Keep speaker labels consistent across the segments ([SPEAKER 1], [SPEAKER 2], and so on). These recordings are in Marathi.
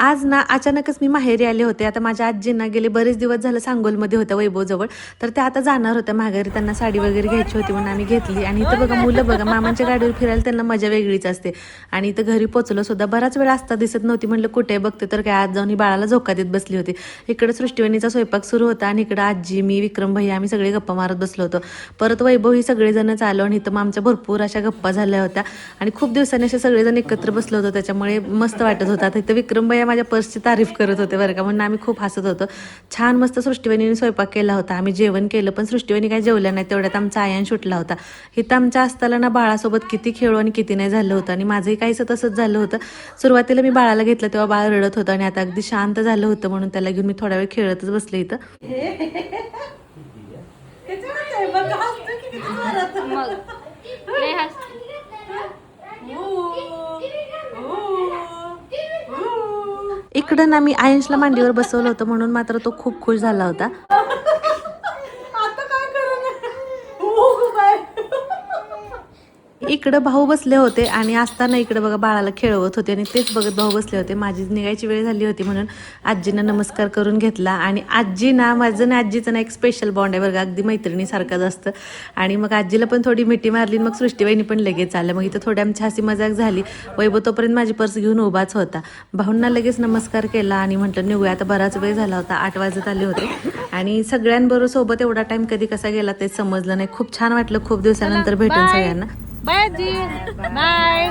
[SPEAKER 1] आज ना अचानकच मी माहेरी आले होते. आता माझ्या आजींना गेले बरेच दिवस झालं सांगोलमध्ये होत्या वैभवजवळ, तर त्या आता जाणार होत्या माघारी. त्यांना साडी वगैरे घ्यायची होती म्हणून आम्ही घेतली. आणि इथं बघा मुलं बघा मामांच्या गाडीवर फिरायला त्यांना मजा वेगळीच असते. आणि इथं घरी पोचलो सुद्धा बराच वेळ असता दिसत नव्हती. म्हणलं कुठे बघते तर काय आज जाऊन ही बाळाला झोका देत बसली होती. इकडे सृष्टीवणीचा स्वयंपाक सुरू होता आणि इकडं आजी, मी, विक्रम भैया आम्ही सगळे गप्पा मारत बसलो होतो. परत वैभव ही सगळेजणच आलो आणि इथं मग आमच्या भरपूर अशा गप्पा झाल्या होत्या आणि खूप दिवसांनी असे सगळेजण एकत्र बसलो होतो, त्याच्यामुळे मस्त वाटत होता. इथं विक्रम भैया माझ्या पर्सची तारीफ करत होते बरं का, म्हणून आम्ही खूप हसत होतो. छान मस्त सृष्टीवणीने स्वयंपाक केला होता. आम्ही जेवण केलं पण सृष्टीवणी काही जेवल्या नाही. तेवढ्यात आमचा आयन सुटला होता. इथं आमच्या असताना ना बाळासोबत किती खेळू आणि किती नाही झालं होतं. आणि माझंही काहीसं तसंच झालं होतं. सुरुवातीला मी बाळाला घेतलं तेव्हा बाळ रडत होतं आणि आता अगदी शांत झालं होतं, म्हणून त्याला घेऊन मी थोडा वेळ खेळतच बसले इथं. इकडं ना मी आयन्सला मांडीवर बसवलं होतं म्हणून मात्र तो खूप खुश झाला होता. इकडं भाऊ बसले होते आणि असताना इकडे बघा बाळाला खेळवत होते आणि तेच बघत भाऊ बसले होते. माझी निघायची वेळ झाली होती म्हणून आजीनं नमस्कार करून घेतला. आणि आजी ना माझं ना आजीचं ना एक स्पेशल बॉन्ड आहे बघा, अगदी मैत्रिणीसारखंच असतं. आणि मग आजीला पण थोडी मिठी मारली. मग सृष्टीवहिनी पण लगेच आलं. मग इथं थोडी आमची हसी मजाक झाली. वैभव तोपर्यंत माझी पर्स घेऊन उभाच होता. भाऊंना लगेच नमस्कार केला आणि म्हटलं निघूया, आता बराच वेळ झाला होता, 8 वाजत आले होते. आणि सगळ्यांबरोबर सोबत एवढा टाइम कधी कसा गेला तेच समजलं नाही. खूप छान वाटलं खूप दिवसानंतर भेटून सगळ्यांना.
[SPEAKER 2] Bye bye.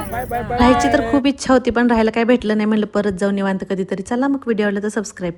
[SPEAKER 1] राहायची तर खूप इच्छा होती पण राहायला काय भेटलं नाही. म्हणलं परत जाऊन निवांत कधीतरी. चला मग व्हिडिओला तर सबस्क्राईब